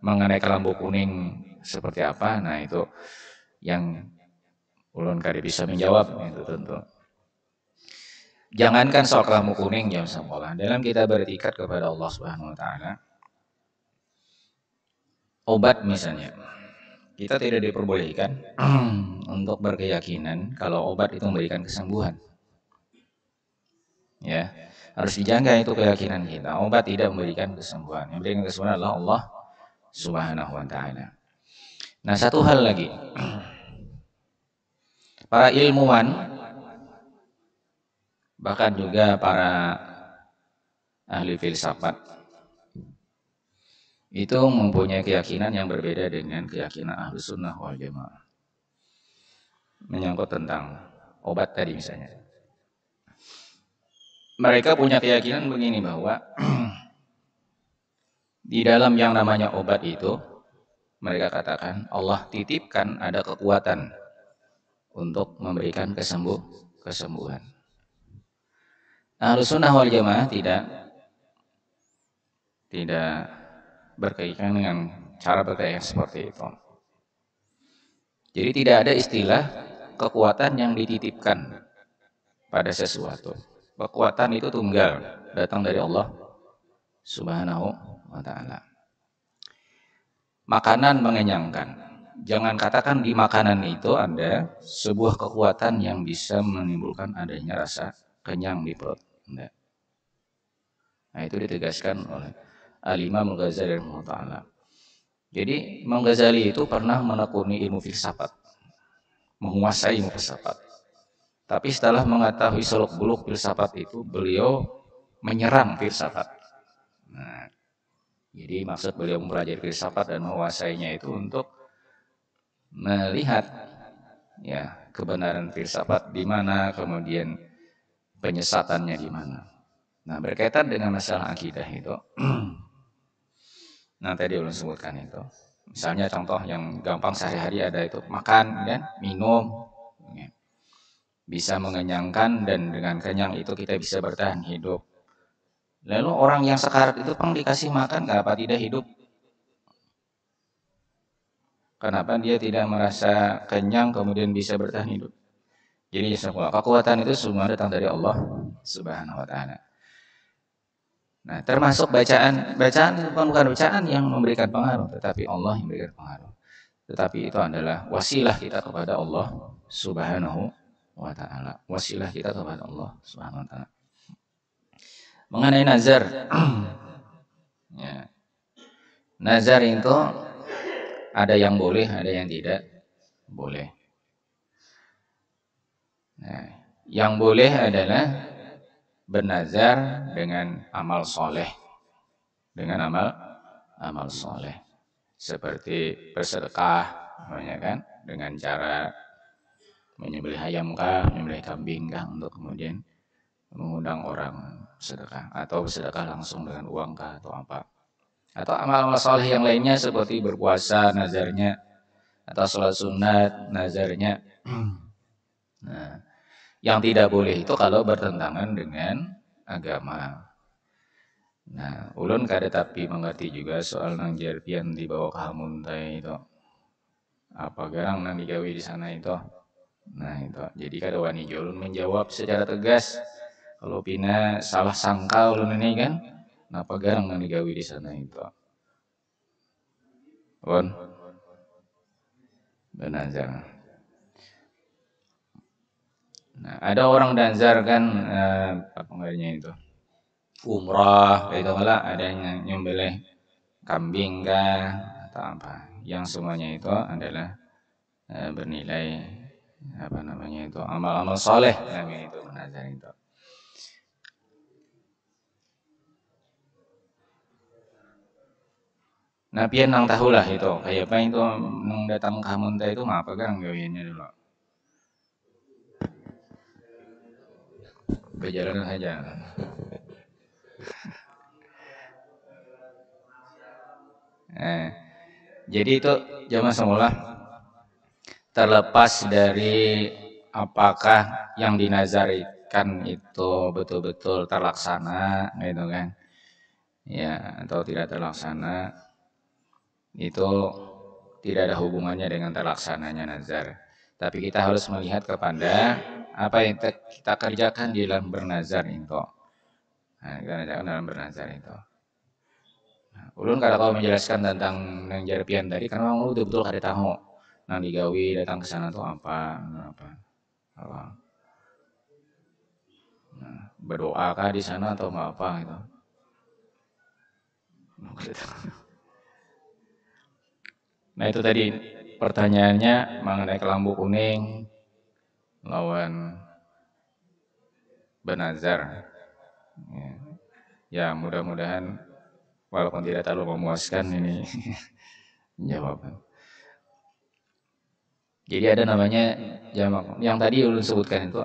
mengenai kelambu kuning seperti apa. Nah itu yang ulun kali bisa menjawab itu tentu. Jangankan soal kelambu kuning jam sekolah, dalam kita berikat kepada Allah Subhanahu wa taala. Obat misalnya, kita tidak diperbolehkan untuk berkeyakinan kalau obat itu memberikan kesembuhan. Ya, harus dijaga itu keyakinan kita. Obat tidak memberikan kesembuhan. Yang memberikan kesembuhan adalah Allah Subhanahu wa taala. Nah, satu hal lagi. Para ilmuwan Bahkan juga para ahli filsafat itu mempunyai keyakinan yang berbeda dengan keyakinan Ahlus Sunnah wal Jamaah menyangkut tentang obat tadi misalnya. Mereka punya keyakinan begini bahwa di dalam yang namanya obat itu mereka katakan Allah titipkan ada kekuatan untuk memberikan kesembuhan. Ahlus Sunnah wal Jamaah tidak berkaitan dengan cara berkaitan seperti itu. Jadi tidak ada istilah kekuatan yang dititipkan pada sesuatu. Kekuatan itu tunggal, datang dari Allah Subhanahu wa ta'ala. Makanan mengenyangkan. Jangan katakan di makanan itu ada sebuah kekuatan yang bisa menimbulkan adanya rasa kenyang di perut. Nah, itu ditegaskan oleh Al-Imam Al-Ghazali rahimahullah. Jadi Imam Ghazali itu pernah menekuni ilmu filsafat, menguasai ilmu filsafat. Tapi setelah mengetahui seluk-beluk filsafat itu, beliau menyerang filsafat. Nah, jadi maksud beliau mempelajari filsafat dan menguasainya itu untuk melihat ya kebenaran filsafat di mana, kemudian penyesatannya di mana. Nah, berkaitan dengan masalah akidah itu, nah tadi ulun sebutkan itu. Misalnya contoh yang gampang sehari-hari ada itu makan, kan, minum, bisa mengenyangkan dan dengan kenyang itu kita bisa bertahan hidup. Lalu orang yang sekarat itu pang dikasih makan, kenapa tidak hidup? Kenapa dia tidak merasa kenyang kemudian bisa bertahan hidup? Jadi semua kekuatan itu semua datang dari Allah Subhanahu wa ta'ala. Nah, termasuk bacaan itu bukan bacaan yang memberikan pengaruh, tetapi Allah yang memberikan pengaruh. Tetapi itu adalah wasilah kita kepada Allah Subhanahu wa ta'ala. Wasilah kita kepada Allah Subhanahu wa ta'ala. Mengenai nazar, ya. Nazar itu ada yang boleh, ada yang tidak boleh. Nah, yang boleh adalah bernazar dengan amal soleh, dengan amal soleh, seperti bersedekah, kan, dengan cara menyembelih ayam kah, menyembelih kambing kah, untuk kemudian mengundang orang sedekah, atau bersedekah langsung dengan uang kah atau apa. Atau amal-amal soleh yang lainnya seperti berpuasa nazarnya, atau sholat sunat nazarnya. Nah, yang tidak boleh itu kalau bertentangan dengan agama. Nah, ulun kada tapi mengerti juga soal nang jarpian di bawah kamuntai itu. Apa garang nang digawe di sana itu. Nah, itu. Jadi kada wani ulun menjawab secara tegas. Kalau pina salah sangka ulun ini kan, napa garang nang digawe di sana itu. Bernazar. Nah, ada orang nazar kan apa namanya itu? Umrah, itu malah ada yang nyembelih kambing kah atau apa. Yang semuanya itu adalah bernilai apa namanya itu amal-amal soleh namanya itu nazar itu. Nah, pian nang tahulah itu kayak apa itu nang datang ke Hamunta itu apa kan gawiannya dulu. Berjalan saja. Jadi itu zaman semula terlepas dari apakah yang dinazarikan itu betul-betul terlaksana gitu kan, ya, atau tidak terlaksana, itu tidak ada hubungannya dengan terlaksananya nazar. Tapi kita harus melihat kepada apa yang kita kerjakan di dalam bernazar itu. Nah, kita kerjakan dalam bernazar itu. Nah, ulun kalau menjelaskan tentang nang jarpian tadi, karena ulun betul-betul kada tahu nang digawi datang ke sana tuh apa. Nah, berdoa kah di sana atau apa gitu. Nah, itu tadi pertanyaannya mengenai kelambu kuning lawan bernazar. Ya, mudah-mudahan walaupun tidak terlalu memuaskan ini jawaban. Jadi ada namanya yang tadi ulun sebutkan itu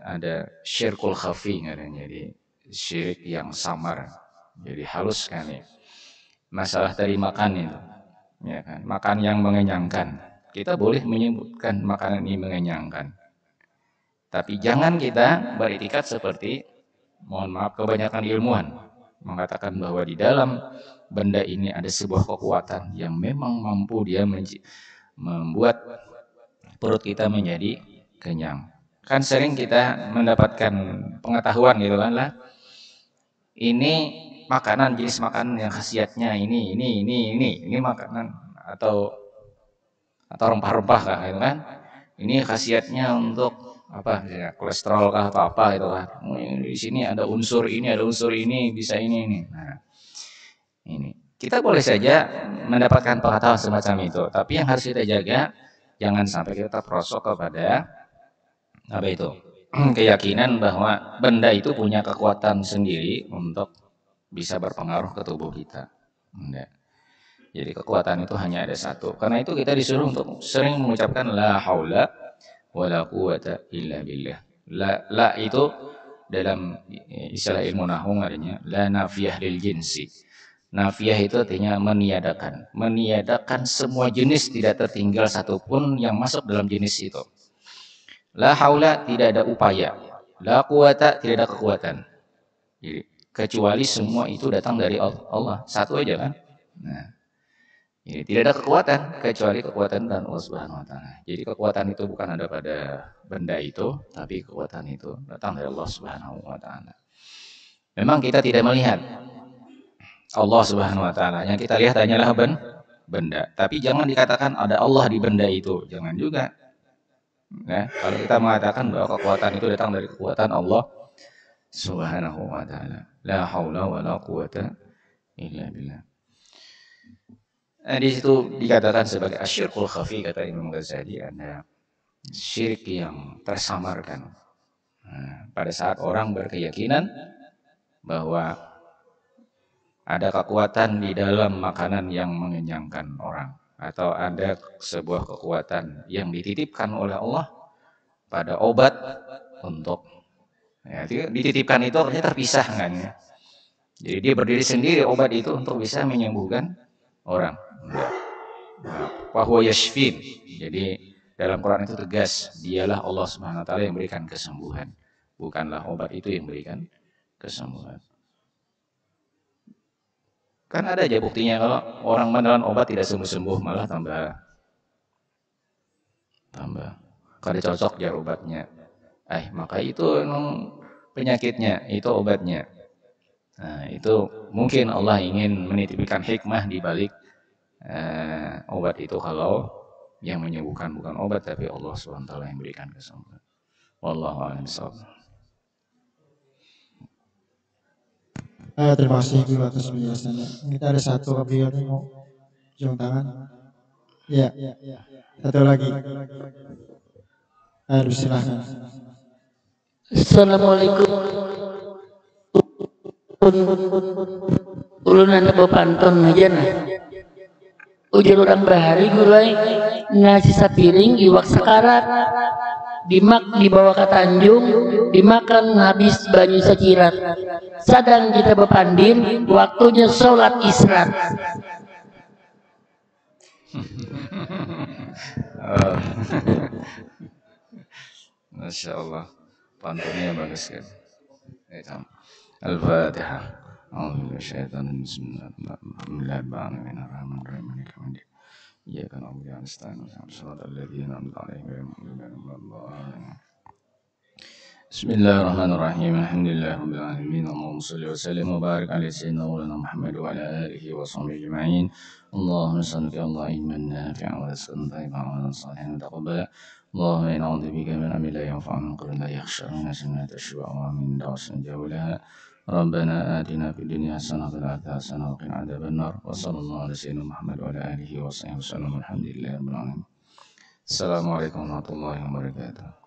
ada syirkul khafi, jadi syirik yang samar, jadi halus kan ya. Masalah tadi makan itu, ya kan, makan yang mengenyangkan. Kita boleh menyebutkan makanan ini mengenyangkan, tapi jangan kita beretikat seperti, mohon maaf, kebanyakan ilmuwan mengatakan bahwa di dalam benda ini ada sebuah kekuatan yang memang mampu dia membuat perut kita menjadi kenyang. Kan sering kita mendapatkan pengetahuan gitu kan lah, ini makanan, jenis makanan yang khasiatnya ini makanan atau rempah-rempah kah gitu kan. Ini khasiatnya untuk apa ya, kolesterol kah atau apa gitu kan. Di sini ada unsur ini, bisa ini. Nah, ini kita boleh saja mendapatkan pengetahuan semacam itu, tapi yang harus kita jaga jangan sampai kita terperosok kepada apa itu keyakinan bahwa benda itu punya kekuatan sendiri untuk bisa berpengaruh ke tubuh kita. Enggak. Jadi kekuatan itu hanya ada satu. Karena itu kita disuruh untuk sering mengucapkan la haula wala quwata illa billah. La itu dalam istilah ilmu nahwu artinya la nafiyah lil jinsi. Nafiyah itu artinya meniadakan. Meniadakan semua jenis, tidak tertinggal satupun yang masuk dalam jenis itu. La haula tidak ada upaya. La quwata tidak ada kekuatan. Jadi kecuali semua itu datang dari Allah, satu aja kan. Nah, jadi tidak ada kekuatan kecuali kekuatan dan Allah Subhanahu wa taala. Jadi kekuatan itu bukan ada pada benda itu, tapi kekuatan itu datang dari Allah Subhanahu wa taala. Memang kita tidak melihat Allah Subhanahu wa taala. Yang kita lihat hanyalah benda. Tapi jangan dikatakan ada Allah di benda itu, jangan juga. Nah, kalau kita mengatakan bahwa kekuatan itu datang dari kekuatan Allah Subhanahu wa taala. La haula wala quwata illa billah. Di situ dikatakan sebagai asyirkul khafi, kata Imam Ghazali, ada syirik yang tersamarkan. Pada saat orang berkeyakinan bahwa ada kekuatan di dalam makanan yang mengenyangkan orang, atau ada sebuah kekuatan yang dititipkan oleh Allah pada obat untuk dititipkan itu artinya terpisah kan ya. Jadi dia berdiri sendiri obat itu untuk bisa menyembuhkan orang. Wa yashfin. Jadi dalam Quran itu tegas, dialah Allah Subhanahu wa taala yang memberikan kesembuhan, bukanlah obat itu yang memberikan kesembuhan. Kan ada aja buktinya kalau orang menelan obat tidak sembuh-sembuh, malah tambah kada cocok jar obatnya. Maka itu memang penyakitnya, itu obatnya. Nah, itu mungkin Allah ingin menitipkan hikmah di balik obat itu, kalau yang menyembuhkan bukan obat tapi Allah SWT yang berikan kesembuhan. Wallahu a'lam bishawab. Terima kasih dulu atas penjelasannya. Kita ada satu beliau yang mau cium tangan. Ya, satu lagi. Silakan. Assalamualaikum. Ulun anak bapantun aja nah. Ujar orang bahari gulai ngasih sapiring iwak sekarat. Dibawa ke Tanjung, dimakan habis banyu sekirat. Sadang kita bepandin, waktunya sholat israt. Masya Allah, pantunnya bagus kan. Al-Fatihah. Bismillahirrahmanirrahim. إياك نعبد وإياك نستعين اهدنا الصراط الذين أنعمت عليهم غير المغضوب عليهم ولا الضالين. بسم الله الرحمن الرحيم. الحمد لله رب العالمين. اللهم صل وسلم وبارك على سيدنا مولانا محمد وعلى آله وصحبه أجمعين. اللهم نسألك يا الله علما نافعا ورزقا طيبا وعملا صالحا متقبلا. اللهم إنا نعوذ بك من علم لا ينفع، من قلب لا يخشى، من نفس لا تشبع، ومن دعوة تجاب لها. ربنا آتنا في الدنيا حسنة وفي الآخرة حسنة وقنا عذاب النار. وصلى الله على سيدنا محمد وعلى آله وصحبه وسلم. الحمد لله رب العالمين. السلام عليكم ورحمة الله وبركاته.